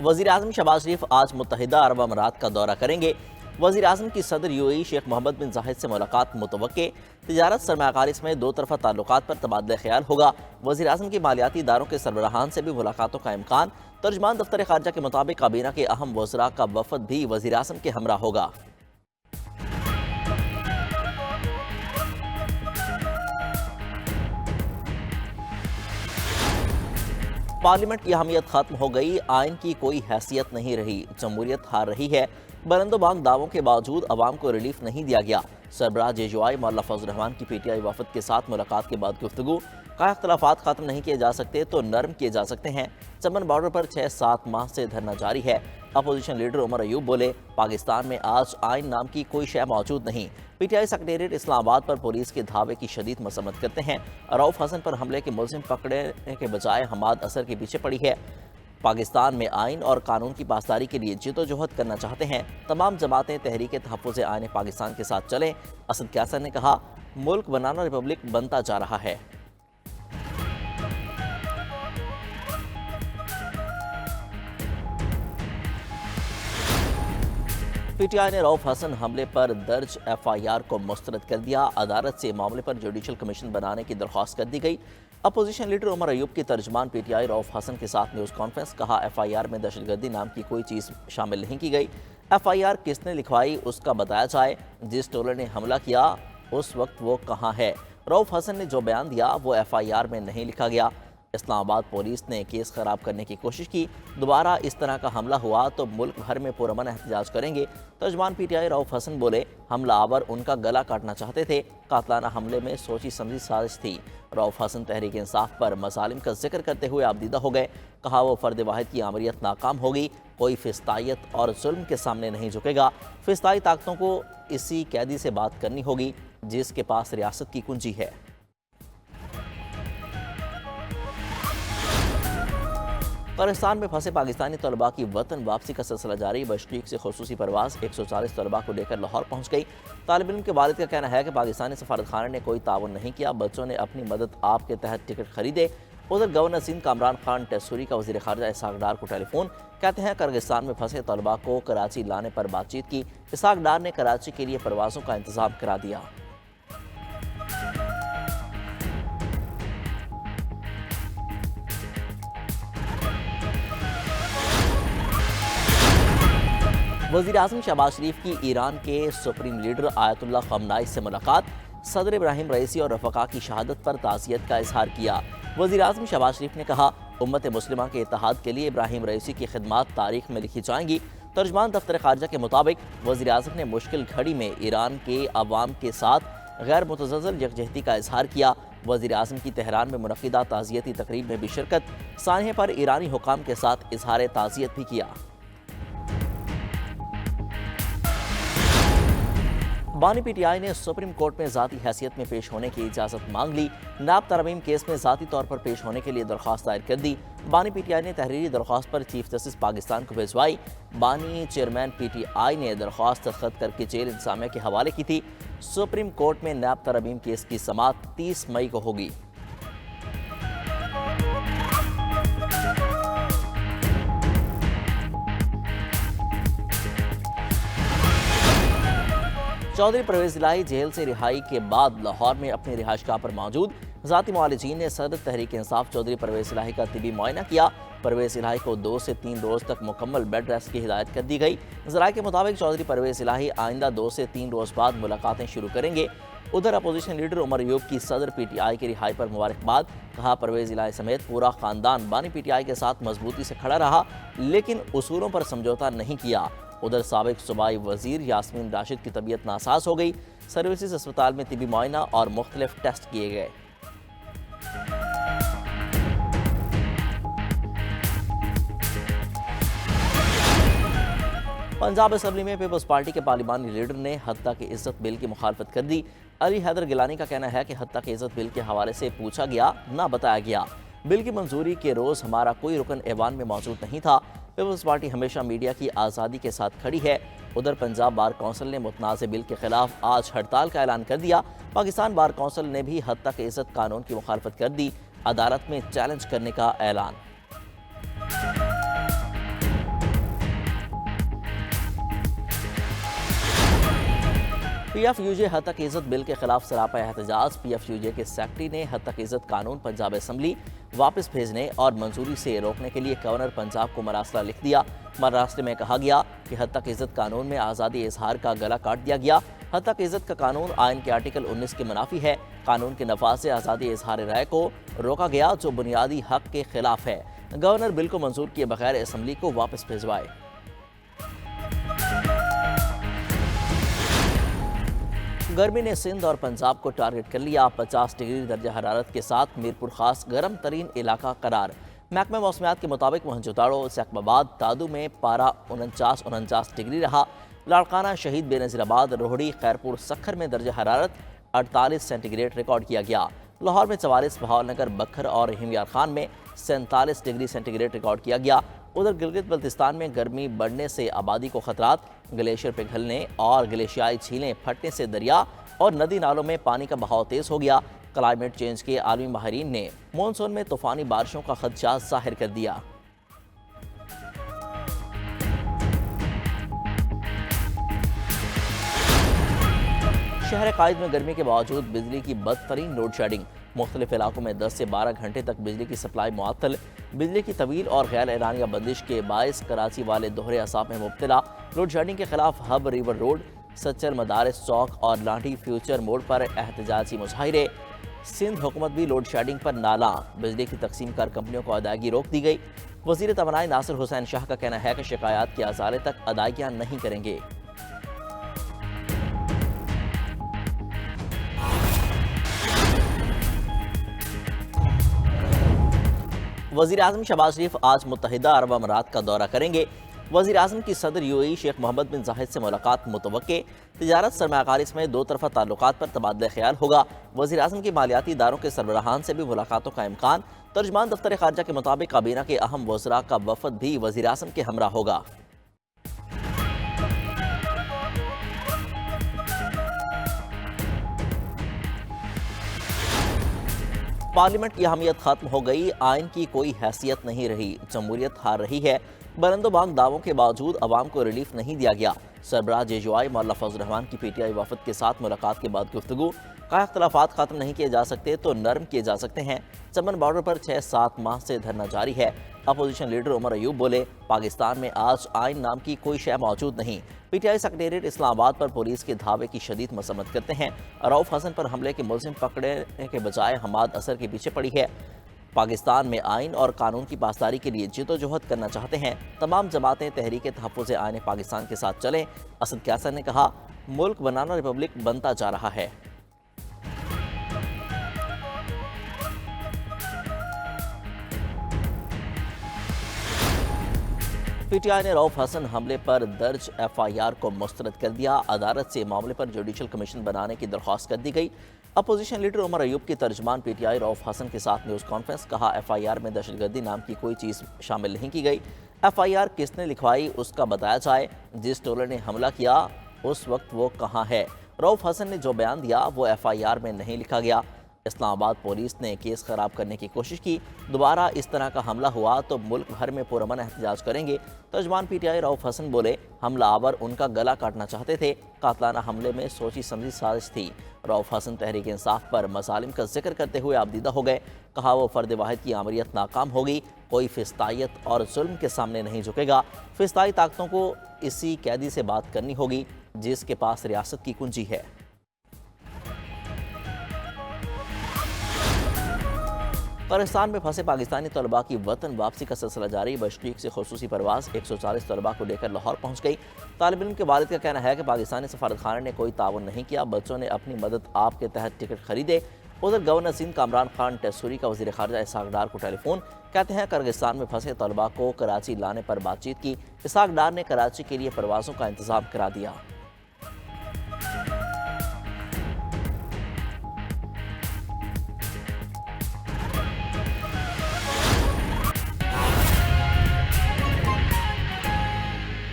वज़ीर आज़म शहबाज शरीफ आज मुत्तहिदा अरब अमारात का दौरा करेंगे। वज़ीर आज़म की सदर यूएई शेख मोहम्मद बिन जाहिद से मुलाकात मुतवक्के। तिजारत सरमायाकारी समेत दो तरफ़ा ताल्लुकात पर तबादला ख्याल होगा। वज़ीर आज़म की मालियाती इदारों के सरबराहान से भी मुलाकातों का इम्कान। तर्जमान दफ्तर ख़ारजा के मुताबिक काबीना के अहम वज़रा का वफ़द भी वज़ीर आज़म के हमरा होगा। पार्लियामेंट की अहमियत खत्म हो गई, आइन की कोई हैसियत नहीं रही, जमहूरियत हार रही है। बुलंदोबांग दावों के बावजूद अवाम को रिलीफ नहीं दिया गया। सरबराह जेजुआई मौलाना फजल रहमान की पीटीआई वफद के साथ मुलाकात के बाद गुफ्तगू। कहा इख्तलाफात खत्म नहीं किए जा सकते तो नरम किए जा सकते हैं। चमन बॉर्डर पर 6-7 माह से धरना जारी है। अपोजिशन लीडर उमर अयूब बोले, पाकिस्तान में आज आइन नाम की कोई शय मौजूद नहीं। पीटीआई सेक्रेटेरिएट इस्लामाबाद पर पुलिस के धावे की शदीद मसम्मत करते हैं। रऊफ हसन पर हमले के मुलजिम पकड़ने के बजाय हमाद असर के पीछे पड़ी है। पाकिस्तान में आइन और कानून की पासदारी के लिए जिद्दोजहद करना चाहते हैं। तमाम जमातें तहरीक तहफ़्फ़ुज़ आइन पाकिस्तान के साथ चलें। असद कैसर ने कहा, मुल्क बनाना रिपब्लिक बनता जा रहा है। पीटीआई ने रऊफ हसन हमले पर दर्ज एफआईआर को मुस्तरद कर दिया। अदालत से मामले पर जुडिशल कमीशन बनाने की दरख्वास्त कर दी गई। अपोजिशन लीडर उमर अयूब की तर्जमान पीटीआई रऊफ हसन के साथ न्यूज़ कॉन्फ्रेंस। कहा, एफआईआर में दहशतगर्दी नाम की कोई चीज़ शामिल नहीं की गई। एफआईआर किसने लिखवाई उसका बताया जाए। जिस टोले ने हमला किया उस वक्त वो कहाँ है। रऊफ हसन ने जो बयान दिया वो एफआईआर में नहीं लिखा गया। इस्लामाबाद पुलिस ने केस खराब करने की कोशिश की। दोबारा इस तरह का हमला हुआ तो मुल्क भर में पुरअमन एहतजाज करेंगे। तर्जमान पीटीआई रऊफ हसन बोले, हमलावर उनका गला काटना चाहते थे। कातलाना हमले में सोची समझी साजिश थी। रऊफ हसन तहरीक इंसाफ पर मसालिम का जिक्र करते हुए आबदीदा हो गए। कहा, वो फर्द वाहिद की आमरियत नाकाम होगी। कोई फिस्तायत और जुल्म के सामने नहीं झुकेगा। फिस्ताई ताकतों को इसी कैदी से बात करनी होगी जिसके पास रियासत की कुंजी है। पाकिस्तान में फंसे पाकिस्तानी तलबा की वतन वापसी का सिलसिला जारी। बशकीक से खुसूसी परवाज 140 तलबा को लेकर लाहौर पहुंच गई। तालिब इल्म के वालिद का कहना है कि पाकिस्तानी सफारतखाना ने कोई ताउन नहीं किया। बच्चों ने अपनी मदद आप के तहत टिकट खरीदे। उधर गवर्नर सिंध कामरान खान टेसूरी का वज़ीर ख़ारजा इसहाक डार को टेलीफोन। कहते हैं, किर्गिस्तान में फंसे तलबा को कराची लाने पर बातचीत की। इसहाक डार ने कराची के लिए परवाज़ों का इंतज़ाम करा दिया। वज़ीर आज़म शहबाज शरीफ की ईरान के सुप्रीम लीडर आयतुल्लाह ख़amenei से मुलाकात। सदर इब्राहिम रईसी और रफ़क़ा की शहादत पर ताज़ियत का इजहार किया। वज़ीर आज़म शहबाज शरीफ ने कहा, उम्मत मुस्लिमा के इत्तेहाद के लिए इब्राहिम रईसी की खिदमात तारीख में लिखी जाएंगी। तर्जमान दफ्तर ख़ारजा के मुताबिक वज़ीर आज़म ने मुश्किल घड़ी में ईरान के अवाम के साथ गैर मुतज़ल्ज़ल यकजहती का इजहार किया। वज़ीर आज़म की तेहरान में मुनक़िदा ताज़ियती तकरीब में भी शिरकत। सानहे पर ईरानी हुकाम के साथ इजहार ताज़ियत भी किया। बानी पीटीआई ने सुप्रीम कोर्ट में ज़ाती हैसियत में पेश होने की इजाज़त मांग ली। नाब तरमीम केस में ज़ाती तौर पर पेश होने के लिए दरख्वास्त दायर कर दी। बानी पीटीआई ने तहरीरी दरख्वास्त पर चीफ जस्टिस पाकिस्तान को भिजवाई। बानी चेयरमैन पीटीआई ने दरख्वास्त दस्तखत करके जेल इंतजामिया के हवाले की थी। सुप्रीम कोर्ट में नाब तरमीम केस की समाअत 30 मई को होगी। चौधरी परवेज़ इलाही जेल से रिहाई के बाद लाहौर में अपनी रिहाइशगाह पर मौजूद। ज़ाती मुआलिजीन ने सदर तहरीक इंसाफ चौधरी परवेज़ इलाही का तिबी मुआयना किया। परवेज़ इलाही को 2 से 3 रोज़ तक मुकम्मल बेड रेस्ट की हिदायत कर दी गई। ज़राए के मुताबिक चौधरी परवेज़ इलाही आइंदा 2 से 3 रोज़ बाद मुलाकातें शुरू करेंगे। उधर अपोजिशन लीडर उमर अयूब की सदर पीटीआई की रिहाई पर मुबारकबाद। कहा, परवेज़ इलाही समेत पूरा ख़ानदान बानी पीटीआई के साथ मजबूती से खड़ा रहा लेकिन उसूलों पर समझौता नहीं किया। उधर साबिक सूबाई वज़ीर यास्मीन राशिद की तबीयत नासाज हो गई। सर्विसेज अस्पताल में तिबी मुआयना और मुख्तलिफ टेस्ट किए गए। पंजाब असम्बली में पीपल्स पार्टी के पार्लिमानी लीडर ने हत्या की इज्जत बिल की मुखालफत कर दी। अली हैदर गिलानी का कहना है कि हत्या की इज्जत बिल के हवाले से पूछा गया ना बताया गया। बिल की मंजूरी के रोज़ हमारा कोई रुकन ऐवान में मौजूद नहीं था। पीपल्स पार्टी हमेशा मीडिया की आज़ादी के साथ खड़ी है। उधर पंजाब बार कौंसिल ने मुतनाज़ बिल के खिलाफ आज हड़ताल का ऐलान कर दिया। पाकिस्तान बार कौंसिल ने भी हत्या की इज्जत कानून की मुखालफत कर दी। अदालत में चैलेंज करने का ऐलान। PFUJ हद तक इज्जत बिल के खिलाफ सरापा एहतजाज। PFUJ के सेक्रेटरी ने हद तक इज्जत कानून पंजाब असम्बली वापस भेजने और मंजूरी से रोकने के लिए गवर्नर पंजाब को मरासला लिख दिया। मरासले में कहा गया कि हद तक इज्जत कानून में आज़ादी इजहार का गला काट दिया गया। हद तक इज्जत का कानून आइन के आर्टिकल 19 के मुनाफी है। कानून के नफाज से आज़ादी इजहार राय को रोका गया जो बुनियादी हक के खिलाफ है। गवर्नर बिल को मंजूर किए बगैर असम्बली को वापस भिजवाए। गर्मी ने सिंध और पंजाब को टारगेट कर लिया। 50 डिग्री दर्जा हरारत के साथ मीरपुर खास गर्म तरीन इलाका करार। महकमा मौसमियात के मुताबिक मोहनजोदाड़ो, सैकबाबाद, दादू में पारा 49 डिग्री रहा। लाड़काना, शहीद बेनज़ीराबाद, रोहड़ी, खैरपुर, सखर में दर्जा हरारत 48 सेंटीग्रेड रिकॉर्ड किया गया। लाहौर में 44, बहावलनगर, बखर और हिमयार खान में 47 डिग्री सेंटीग्रेड रिकॉर्ड किया गया। उधर गिलगित बल्तिस्तान में गर्मी बढ़ने से आबादी को खतरात। ग्लेशियर पिघलने और ग्लेशियाई झीलें फटने से दरिया और नदी नालों में पानी का बहाव तेज हो गया। क्लाइमेट चेंज के आलमी माहिरीन ने मानसून में तूफानी बारिशों का खदशा जाहिर कर दिया। शहर कायद में गर्मी के बावजूद बिजली की बदतरीन लोड शेडिंग। मुख्तलिफ इलाकों में 10 से 12 घंटे तक बिजली की सप्लाई मुअत्तल। बिजली की तवील और गैर एलानिया बंदिश के बायस कराची वाले दोहरे असाब में मुब्तला। लोड शेडिंग के खिलाफ हब रिवर रोड, सच्चर, मदारिस चौक और लाठी फ्यूचर मोड़ पर एहतजाजी मुजाहिरे। सिंध हुकूमत भी लोड शेडिंग पर नाला। बिजली की तकसीम कार कंपनियों को अदायगी रोक दी गई। वजीर तवानाई नासिर हुसैन शाह का कहना है कि शिकायत के अजाले तक अदायगियाँ नहीं करेंगे। वज़ीर आज़म शहबाज शरीफ आज मुत्तहिदा अरब अमारात का दौरा करेंगे। वज़ीर आज़म की सदर UAE शेख मोहम्मद बिन जाहिद से मुलाकात मुतवक्के। तिजारत, सरमायाकारी समेत दो तरफा ताल्लुकात पर तबादला ख्याल होगा। वज़ीर आज़म की मालियाती इदारों के सरबराहान से भी मुलाकातों का इम्कान। तर्जमान दफ्तर खारजा के मुताबिक काबीना के अहम वज़रा का वफद भी वज़ीर आज़म के हमरा होगा। पार्लियामेंट की अहमियत खत्म हो गई। आइन की कोई हैसियत नहीं रही। जमहूरियत हार रही है। बुलंदोबांग दावों के बावजूद अवाम को रिलीफ नहीं दिया गया। सरबराह JJY मौलाना फजल रहमान की PTI वफद के साथ मुलाकात के बाद गुफ्तगू। कहा इख्तलाफात खत्म नहीं किए जा सकते तो नरम किए जा सकते हैं। चमन बॉर्डर पर 6-7 माह से धरना जारी है। अपोजिशन लीडर उमर अयूब बोले पाकिस्तान में आज आइन नाम की कोई शय मौजूद नहीं। PTI सेक्रेटेरिएट इस्लामाबाद पर पुलिस के धावे की शदीद मसम्मत करते हैं। रऊफ हसन पर हमले के मुलजिम पकड़ने के बजाय हमाद असर के पीछे पड़ी है। पाकिस्तान में आइन और कानून की पासदारी के लिए जिदोजहद करना चाहते हैं। तमाम जमातें तहरीक तहफ़्फ़ुज़ आइन पाकिस्तान के साथ चलें। असद कैसर ने कहा मुल्क बनाना रिपब्लिक बनता जा रहा है। PTI ने रऊफ हसन हमले पर दर्ज FIR को मुस्तरद कर दिया। अदालत से मामले पर जुडिशल कमीशन बनाने की दरख्वास्त कर दी गई। अपोजिशन लीडर उमर अयूब के तर्जमान PTI रऊफ हसन के साथ न्यूज़ कॉन्फ्रेंस। कहा FIR में दहशतगर्दी नाम की कोई चीज़ शामिल नहीं की गई। FIR किसने लिखवाई उसका बताया जाए। जिस टोले ने हमला किया उस वक्त वो कहाँ है। रऊफ हसन ने जो बयान दिया वो FIR में नहीं लिखा गया। इस्लामाबाद पुलिस ने केस खराब करने की कोशिश की। दोबारा इस तरह का हमला हुआ तो मुल्क भर में पुरअमन एहतजाज करेंगे। तर्जमान PTI रऊफ हसन बोले हमलावर उनका गला काटना चाहते थे। कातलाना हमले में सोची समझी साजिश थी। रऊफ हसन तहरीक इंसाफ पर मसालिम का जिक्र करते हुए आबदीदा हो गए। कहा वो फर्द वाहिद की आमरियत नाकाम होगी। कोई फिस्तायत और जुल्म के सामने नहीं झुकेगा। फिस्ताई ताकतों को इसी कैदी से बात करनी होगी जिसके पास रियासत की कुंजी है। पाकिस्तान में फंसे पाकिस्तानी तलबा की वतन वापसी का सिलसिला जारी। बशकीक से खुसूसी परवाज़ 140 तलबा को लेकर लाहौर पहुँच गई। तालिब इल्म के वालिद का कहना है कि पाकिस्तानी सफारतखाने ने कोई तावन नहीं किया। बच्चों ने अपनी मदद आप के तहत टिकट खरीदे। उधर गवर्नर सिंध कामरान खान टेसूरी का वज़ीर ख़ारजा इसहाक डार को टेलीफोन। कहते हैं किर्गिस्तान में फंसे तलबा को कराची लाने पर बातचीत की। इसहाक डार ने कराची के लिए परवाज़ों का इंतज़ाम करा दिया।